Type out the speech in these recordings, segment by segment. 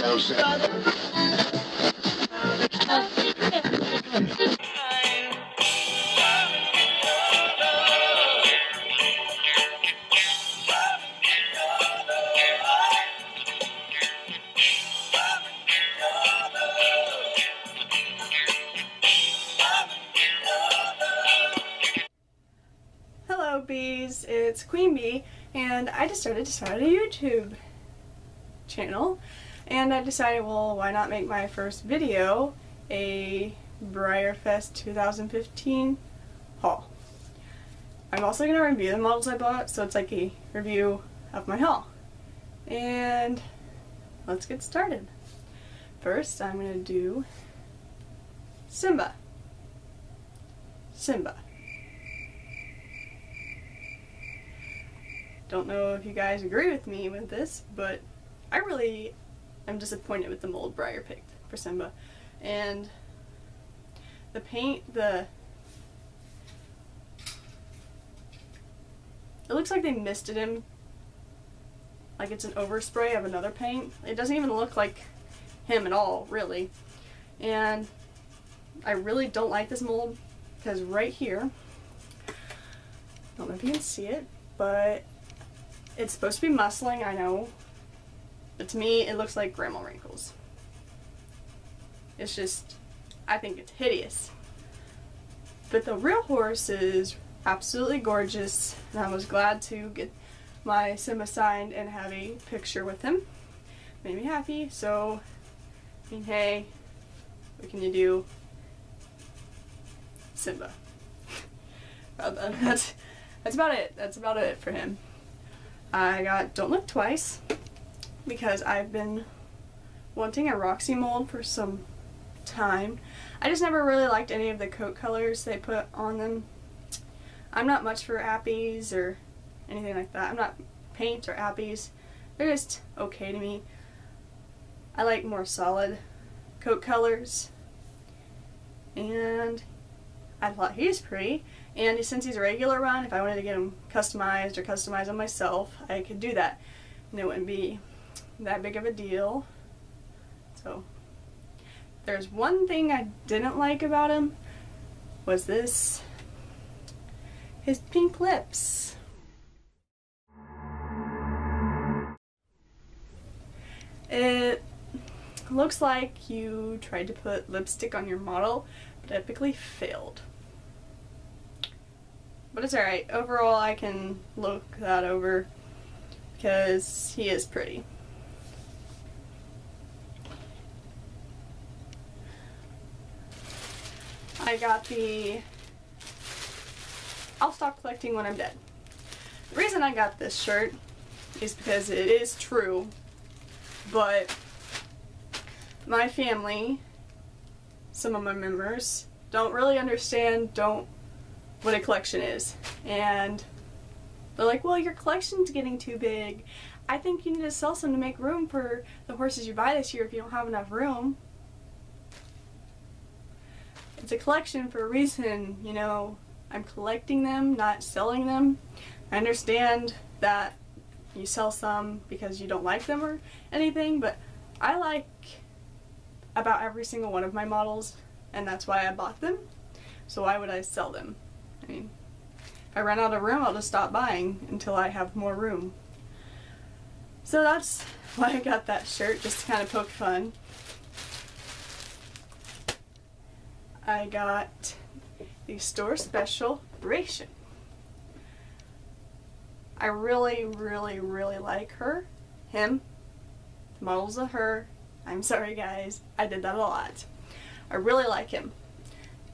Hello bees, it's Queen Bee, and I decided to start a YouTube channel, and I decided, well, why not make my first video a Breyerfest 2015 haul. I'm also going to review the models I bought, so it's like a review of my haul. And let's get started. First, I'm going to do Simba. Don't know if you guys agree with me with this, but I really am disappointed with the mold Breyer picked for Simba. And the paint, it looks like they misted him, like it's an overspray of another paint. It doesn't even look like him at all, really. And I really don't like this mold because right here, I don't know if you can see it, but it's supposed to be muscling, I know, but to me it looks like grandma wrinkles. It's just, I think it's hideous. But the real horse is absolutely gorgeous, and I was glad to get my Simba signed and have a picture with him. Made me happy, so, I mean, hey, what can you do? Simba. That's about it. That's about it for him. I got Don't Look Twice because I've been wanting a Roxy mold for some time. I just never really liked any of the coat colors they put on them. I'm not much for appies or anything like that. I'm not paint or appies. They're just okay to me. I like more solid coat colors. And I thought he was pretty. And since he's a regular run, if I wanted to get him customized or customize him myself, I could do that. And it wouldn't be that big of a deal. So, there's one thing I didn't like about him, was this, his pink lips. It looks like you tried to put lipstick on your model, but epically failed. But it's alright. Overall, I can look that over because he is pretty. I got the I'll stop collecting when I'm dead. The reason I got this shirt is because it is true, but my family, some of my members, don't really understand what a collection is, and they're like, well, your collection's getting too big. I think you need to sell some to make room for the horses you buy this year if you don't have enough room. It's a collection for a reason, you know. I'm collecting them, not selling them. I understand that you sell some because you don't like them or anything, but I like about every single one of my models, and that's why I bought them. So why would I sell them? I mean, if I run out of room, I'll just stop buying until I have more room. So that's why I got that shirt, just to kind of poke fun. I got the store special Ration. I really, really, really like her. Him. The models of her. I'm sorry guys, I did that a lot. I really like him.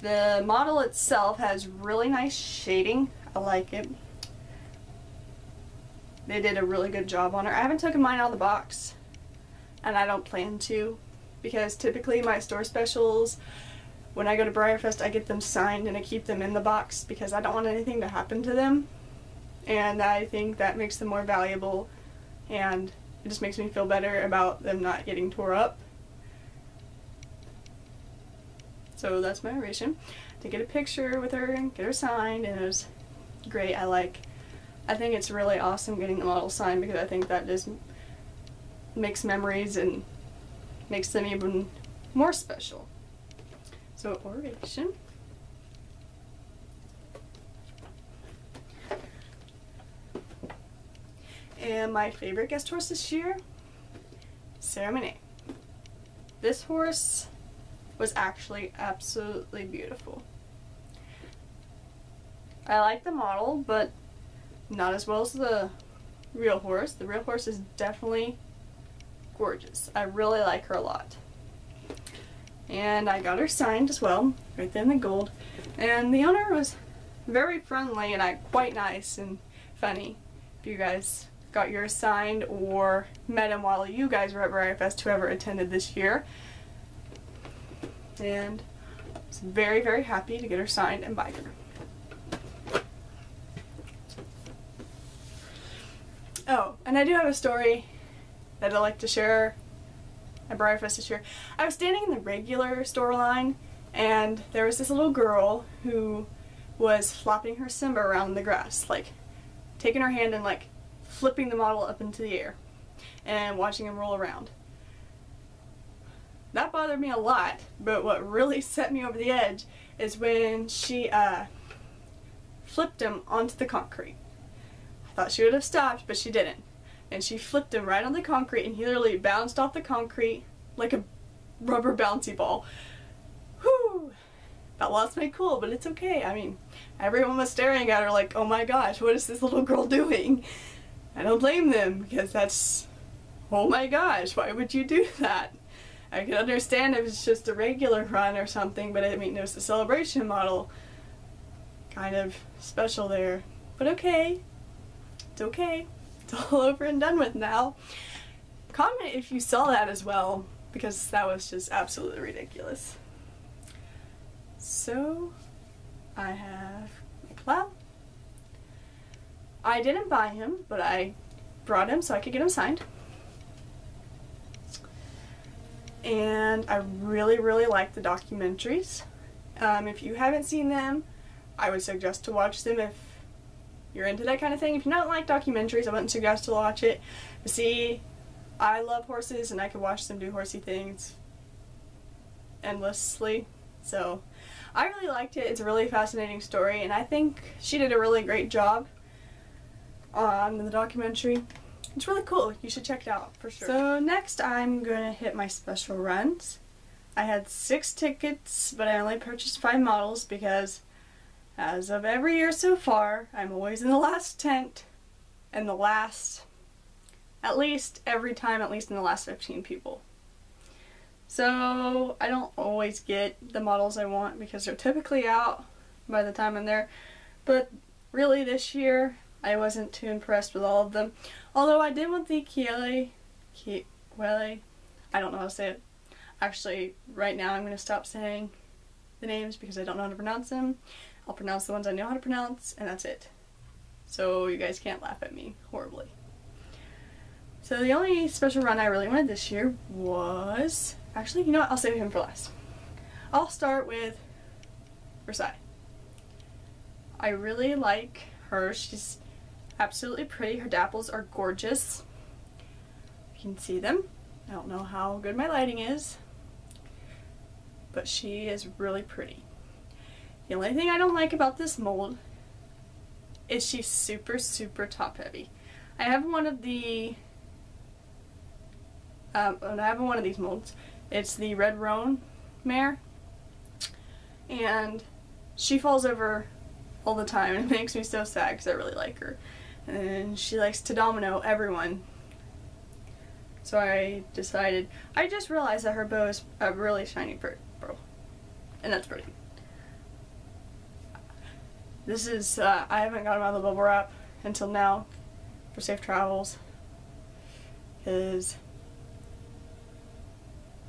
The model itself has really nice shading. I like it. They did a really good job on her. I haven't taken mine out of the box, and I don't plan to, because typically my store specials, when I go to Breyerfest, I get them signed and I keep them in the box because I don't want anything to happen to them, and I think that makes them more valuable, and it just makes me feel better about them not getting tore up. So that's my Ration. To get a picture with her and get her signed, and it was great. I think it's really awesome getting the model signed because I think that just makes memories, and makes them even more special. So oration. And my favorite guest horse this year, Ceremony. This horse was actually absolutely beautiful. I like the model, but not as well as the real horse. The real horse is definitely gorgeous. I really like her a lot. And I got her signed as well, right there in the gold. And the owner was very friendly and quite nice and funny. If you guys got yours signed or met him while you guys were at Breyerfest, whoever attended this year. And I was very, very happy to get her signed and buy her. Oh, and I do have a story that I'd like to share at Breyerfest this year. I was standing in the regular store line, and there was this little girl who was flopping her Simba around in the grass, like taking her hand and like flipping the model up into the air and watching him roll around. That bothered me a lot, but what really set me over the edge is when she flipped him onto the concrete. I thought she would have stopped, but she didn't. And she flipped him right on the concrete, and he literally bounced off the concrete like a rubber bouncy ball. Whew! That lost my cool, but it's okay. I mean, everyone was staring at her like, oh my gosh, what is this little girl doing? I don't blame them, because that's, oh my gosh, why would you do that? I can understand if it's just a regular run or something, but I mean, it was the celebration model. Kind of special there. But okay. It's okay. It's all over and done with now. Comment if you saw that as well, because that was just absolutely ridiculous. So, I have Cloud. I didn't buy him, but I brought him so I could get him signed. And I really, really like the documentaries. If you haven't seen them, I would suggest to watch them if you're into that kind of thing. If you don't like documentaries, I wouldn't suggest to watch it. But see, I love horses and I could watch them do horsey things endlessly. So I really liked it. It's a really fascinating story, and I think she did a really great job on the documentary. It's really cool. You should check it out for sure. So next I'm going to hit my special runs. I had 6 tickets, but I only purchased 5 models because as of every year so far, I'm always in the last tent and the last, at least every time, at least in the last 15 people. So I don't always get the models I want because they're typically out by the time I'm there. But really this year, I wasn't too impressed with all of them. Although I did want the Kiele, I don't know how to say it. Actually, right now I'm going to stop saying the names because I don't know how to pronounce them. I'll pronounce the ones I know how to pronounce, and that's it. So you guys can't laugh at me horribly. So the only special run I really wanted this year was... Actually, you know what? I'll save him for last. I'll start with Versailles. I really like her. She's absolutely pretty. Her dapples are gorgeous. You can see them. I don't know how good my lighting is, but she is really pretty. The only thing I don't like about this mold is she's super, super top heavy. I have one of the these molds. It's the Red Roan mare, and she falls over all the time, and it makes me so sad because I really like her. And she likes to domino everyone. So I decided, I just realized that her bow is a really shiny pearl, and that's pretty. This is, I haven't got him out of the bubble wrap until now for safe travels, because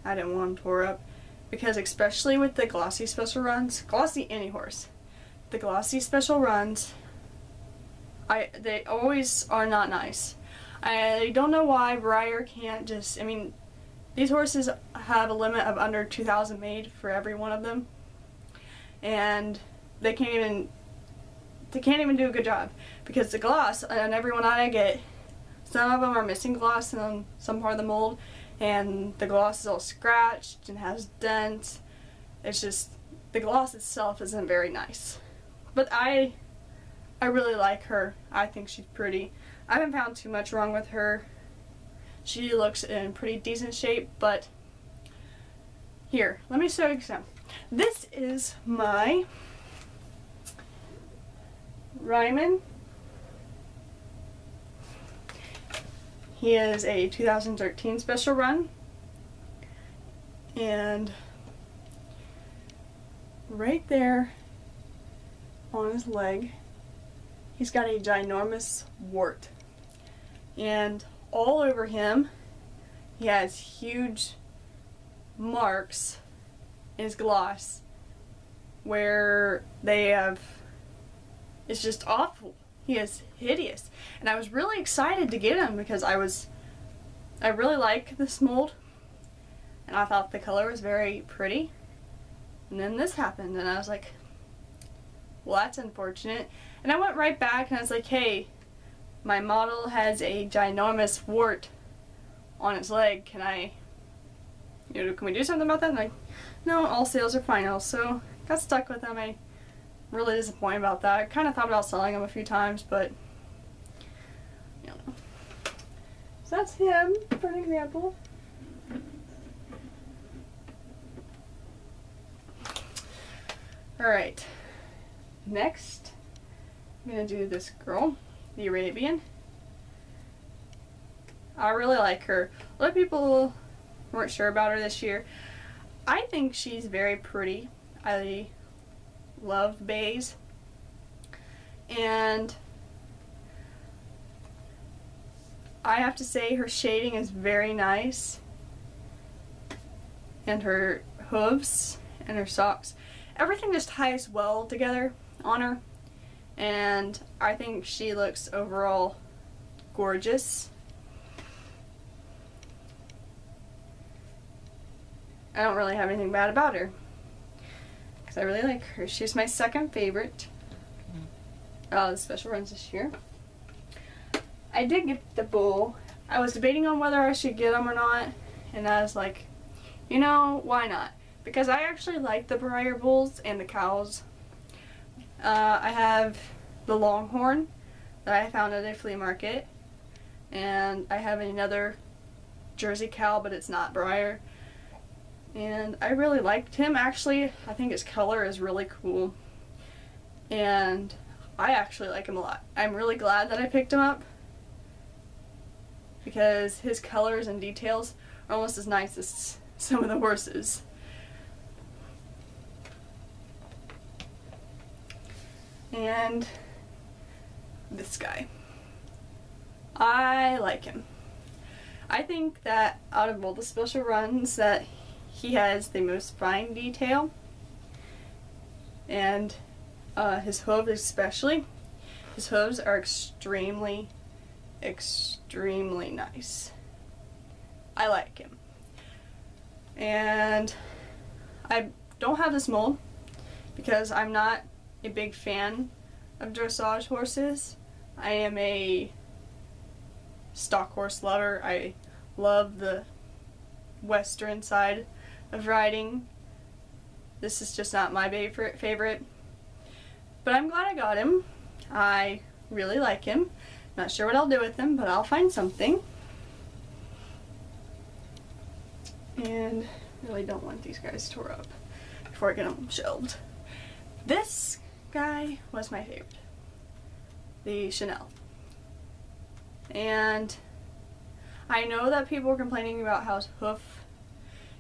I didn't want him tore up. Because especially with the glossy special runs, glossy any horse, the glossy special runs, they always are not nice. I don't know why Breyer can't just, I mean, these horses have a limit of under 2,000 made for every one of them, and they can't even do a good job, because the gloss on every one I get, some of them are missing gloss on some part of the mold, and the gloss is all scratched and has dents. It's just, the gloss itself isn't very nice. But I really like her. I think she's pretty. I haven't found too much wrong with her. She looks in pretty decent shape, but here, let me show you some. This is my Ryman. He is a 2013 special run, and right there on his leg he's got a ginormous wart, and all over him he has huge marks in his gloss where they have, it's just awful. He is hideous, and I was really excited to get him because I really like this mold, and I thought the color was very pretty. And then this happened, and I was like, well, that's unfortunate. And I went right back and I was like, hey, my model has a ginormous wart on its leg. Can we do something about that? And like, no, all sales are final. So got stuck with them. I'm really disappointed about that. I kind of thought about selling them a few times, but you know. So that's him for an example. Alright, next I'm going to do this girl, the Arabian. I really like her. A lot of people weren't sure about her this year. I think she's very pretty. I love bays. And I have to say her shading is very nice. And her hooves and her socks. Everything just ties well together on her, and I think she looks overall gorgeous. I don't really have anything bad about her because I really like her. She's my second favorite. The special runs this year. I did get the bull. I was debating on whether I should get them or not, and I was like, you know, why not? Because I actually like the Breyer bulls and the cows. I have the Longhorn that I found at a flea market, and I have another Jersey cow, but it's not Breyer. And I really liked him. Actually, I think his color is really cool, and I actually like him a lot. I'm really glad that I picked him up because his colors and details are almost as nice as some of the horses. And this guy, I like him. I think that out of all the special runs that he has the most fine detail, and his hooves especially. His hooves are extremely nice. I like him. And I don't have this mold because I'm not a big fan of dressage horses. I am a stock horse lover. I love the western side of riding. This is just not my favorite. But I'm glad I got him. I really like him. Not sure what I'll do with him, but I'll find something. And really don't want these guys tore up before I get them shelved. This guy was my favorite, the Chanel. And I know that people were complaining about how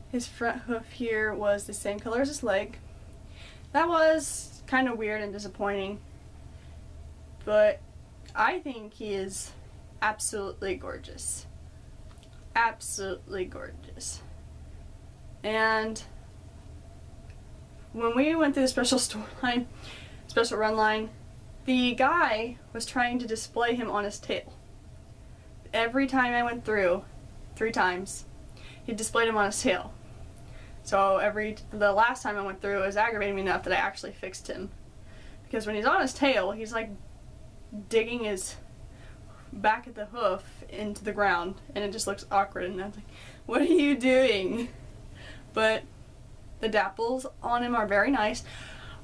his front hoof here was the same color as his leg. That was kind of weird and disappointing, but I think he is absolutely gorgeous. Absolutely gorgeous. And when we went through the special run line, the guy was trying to display him on his tail. Every time I went through, 3 times, he displayed him on his tail. So the last time I went through, it was aggravating me enough that I actually fixed him. Because when he's on his tail, he's like digging his back of the hoof into the ground, and it just looks awkward. And I was like, What are you doing? But the dapples on him are very nice.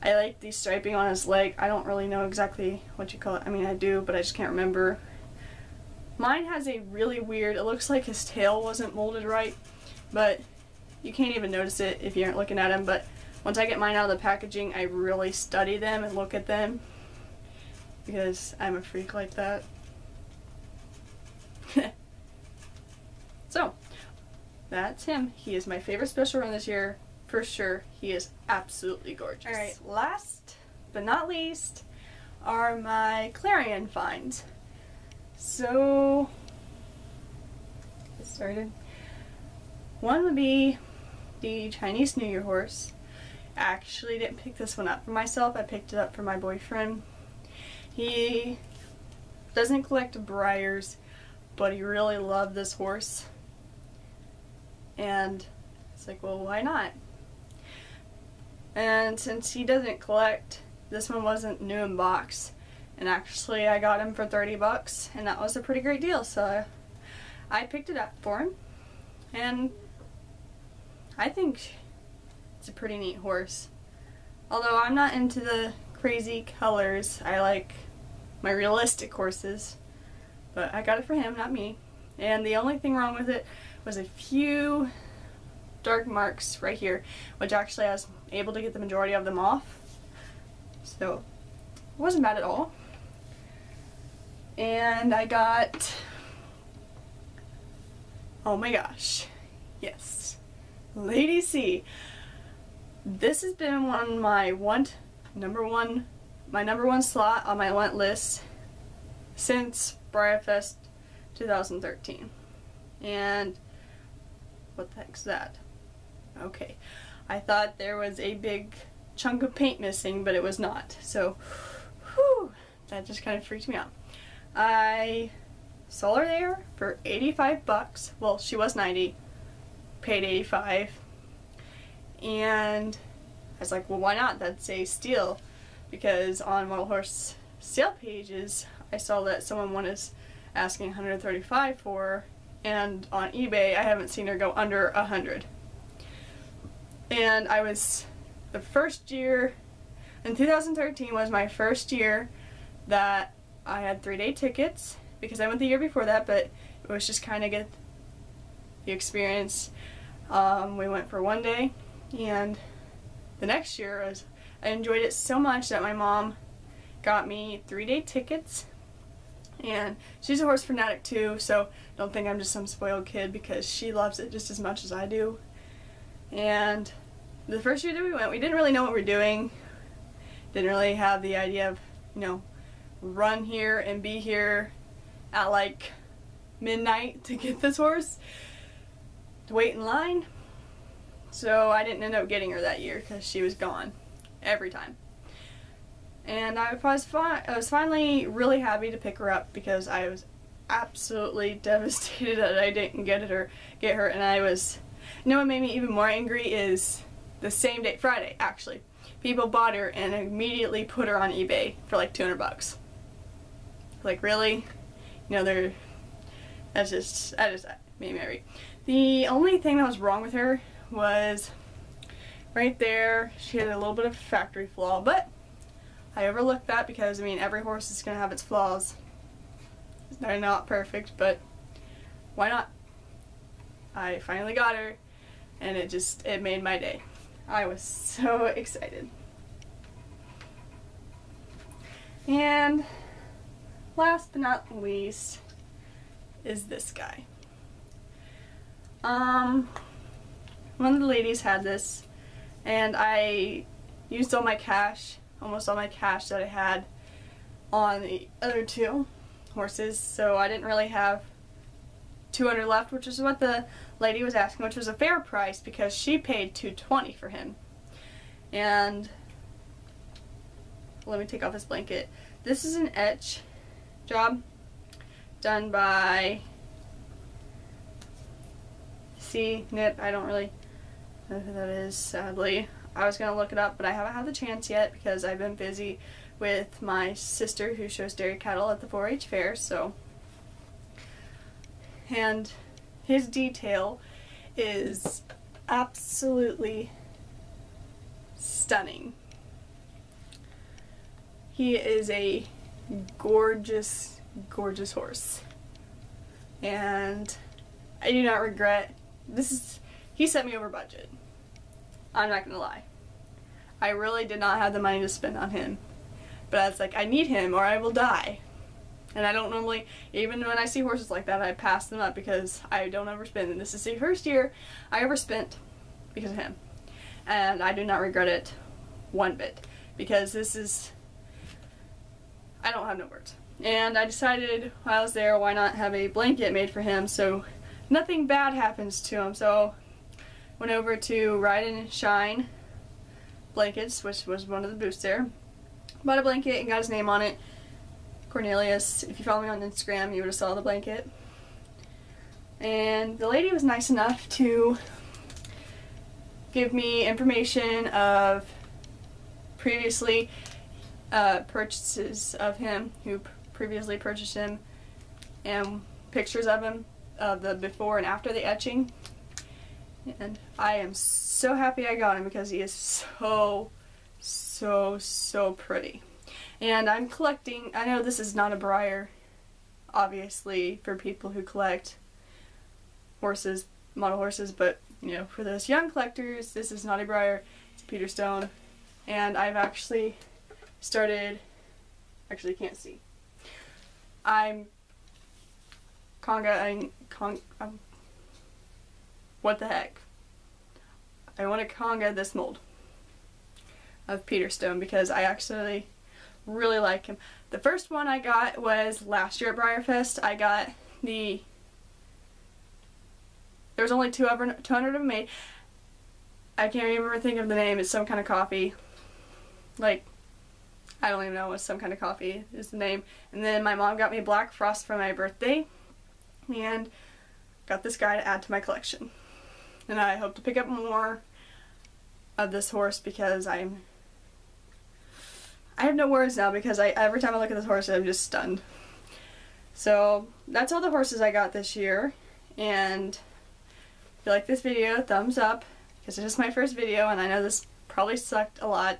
I like the striping on his leg. I don't really know exactly what you call it. I mean, I do, but I just can't remember. Mine has a really weird, it looks like his tail wasn't molded right, but you can't even notice it if you aren't looking at him. But once I get mine out of the packaging, I really study them and look at them because I'm a freak like that. So, that's him. He is my favorite special run this year. For sure, he is absolutely gorgeous. Alright, last but not least are my Clarion finds. So, get started. One would be the Chinese New Year horse. I actually didn't pick this one up for myself, I picked it up for my boyfriend. He doesn't collect Breyers, but he really loved this horse. And it's like, well, why not? And since he doesn't collect, this one wasn't new in box. And actually I got him for 30 bucks and that was a pretty great deal. So I picked it up for him. And I think it's a pretty neat horse. Although I'm not into the crazy colors, I like my realistic horses. But I got it for him, not me. And the only thing wrong with it was a few dark marks right here, which actually I was able to get the majority of them off. So it wasn't bad at all. And I got, oh my gosh, yes, Lady C. This has been on my number one slot on my want list since Breyerfest 2013. And what the heck's that? Okay, I thought there was a big chunk of paint missing, but it was not. So, whew, that just kind of freaked me out. I saw her there for 85 bucks. Well, she was 90, paid 85. And I was like, well, why not? That's a steal. Because on Model Horse sale pages, I saw that someone was asking 135 for her, and on eBay, I haven't seen her go under 100. And I was, the first year, in 2013 was my first year that I had 3-day tickets, because I went the year before that, but it was just kind of get the experience. We went for 1 day, and the next year I enjoyed it so much that my mom got me 3-day tickets. And she's a horse fanatic too, so don't think I'm just some spoiled kid, because she loves it just as much as I do. And the first year that we went, we didn't really know what we were doing. Didn't really have the idea of, you know, run here and be here at like midnight to get this horse, to wait in line. So I didn't end up getting her that year because she was gone every time. And I was finally really happy to pick her up, because I was absolutely devastated that I didn't get her. And I was, you know what made me even more angry is the same day, Friday actually, people bought her and immediately put her on eBay for like 200 bucks. Like, really? You know, that just made me angry. The only thing that was wrong with her was right there, she had a little bit of a factory flaw, but I overlooked that because, I mean, every horse is going to have its flaws. They're not perfect, but why not? I finally got her, and it made my day. I was so excited. And last but not least is this guy. One of the ladies had this, and I used all my cash, almost all my cash that I had on the other two horses, so I didn't really have 200 left, which is what the lady was asking, which was a fair price because she paid $220 for him. And let me take off this blanket. This is an etch job done by Nip. I don't really know who that is, sadly. I was going to look it up, but I haven't had the chance yet because I've been busy with my sister who shows dairy cattle at the 4-H fair, so. And his detail is absolutely stunning. He is a gorgeous, gorgeous horse. And I do not regret, he set me over budget. I'm not gonna lie. I really did not have the money to spend on him. But I was like, I need him or I will die. And I don't normally, even when I see horses like that, I pass them up because I don't overspend. And this is the first year I overspent because of him. And I do not regret it one bit. Because this is, I don't have no words. And I decided while I was there, why not have a blanket made for him so nothing bad happens to him. So went over to Ride and Shine Blankets, which was one of the booths there. Bought a blanket and got his name on it. Cornelius. If you follow me on Instagram, you would have saw the blanket. And the lady was nice enough to give me information of previously purchases of him, who previously purchased him, and pictures of him, of the before and after the etching. And I am so happy I got him because he is so pretty. And I'm collecting, I know this is not a Breyer, obviously, for people who collect horses, model horses, but, you know, for those young collectors, this is not a Breyer, it's a Peter Stone. And I've actually started, actually you can't see, what the heck? I want to conga this mold of Peter Stone because I actually really like him. The first one I got was last year at Breyerfest. I got there was only 200 of them made. I can't even think of the name. It's some kind of coffee. Like, I don't even know what some kind of coffee is the name. And then my mom got me Black Frost for my birthday. And got this guy to add to my collection. And I hope to pick up more of this horse because I have no words now because every time I look at this horse I'm just stunned. So that's all the horses I got this year. And if you like this video, thumbs up because it's just my first video and I know this probably sucked a lot.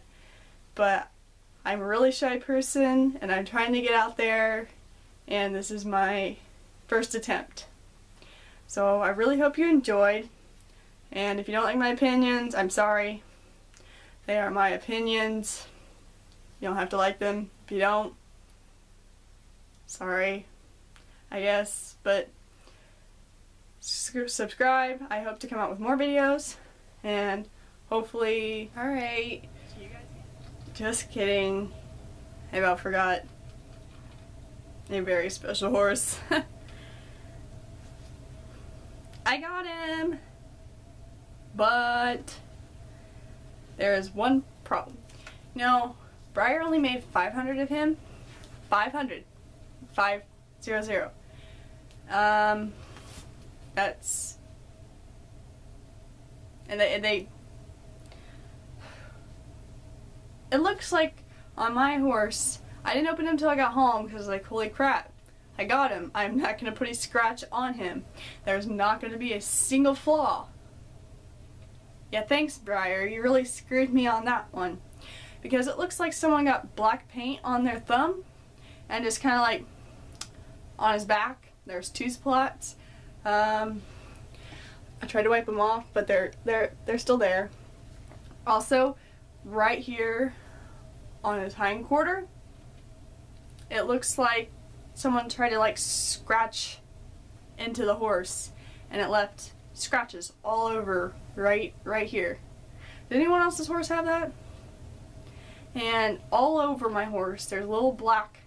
But I'm a really shy person and I'm trying to get out there and this is my first attempt. So I really hope you enjoyed, and if you don't like my opinions, I'm sorry. They are my opinions. You don't have to like them if you don't. Sorry, I guess, but subscribe. I hope to come out with more videos, and hopefully, alright. Just kidding. I about forgot a very special horse. I got him, but there is one problem. You know, Breyer only made 500 of him. 500. 500. That's, and they it looks like on my horse, I didn't open him until I got home because like, holy crap. I got him. I'm not going to put a scratch on him. There's not going to be a single flaw. Yeah, thanks, Breyer. You really screwed me on that one. Because it looks like someone got black paint on their thumb and just kind of like on his back. There's 2 spots. I tried to wipe them off, but they're still there. Also, right here on his hind quarter, it looks like someone tried to like scratch into the horse and it left scratches all over right here. Did anyone else's horse have that? And all over my horse there's little black,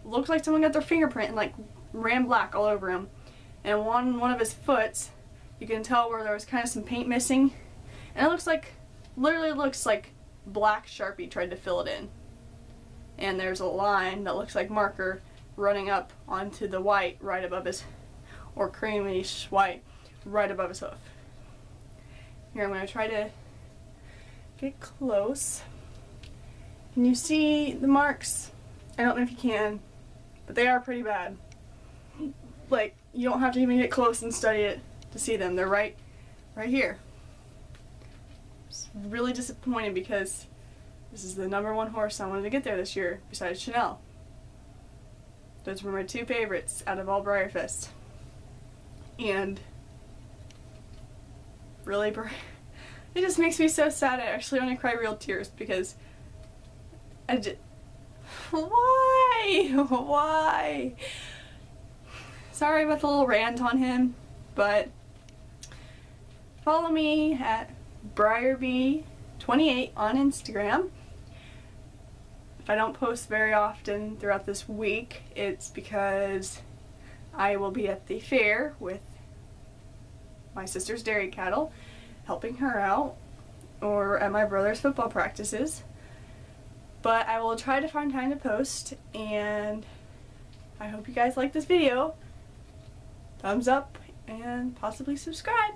looks like someone got their fingerprint and like ran black all over him. And one of his foots, you can tell where there was kind of some paint missing, and it looks like, literally looks like black Sharpie tried to fill it in. And there's a line that looks like marker running up onto the white right above his, or creamish white right above his hoof. Here, I'm going to try to get close. Can you see the marks? I don't know if you can, but they are pretty bad. Like, you don't have to even get close and study it to see them. They're right right here. It's really disappointed because this is the #1 horse I wanted to get there this year besides Chanel. Those were my 2 favorites out of all Breyerfest. And really, it just makes me so sad. I actually want to cry real tears because why? Why? Sorry about the little rant on him, but follow me at Breyerb28 on Instagram. If I don't post very often throughout this week, it's because I will be at the fair with my sister's dairy cattle, helping her out, or at my brother's football practices. But I will try to find time to post, and I hope you guys like this video. Thumbs up and possibly subscribe.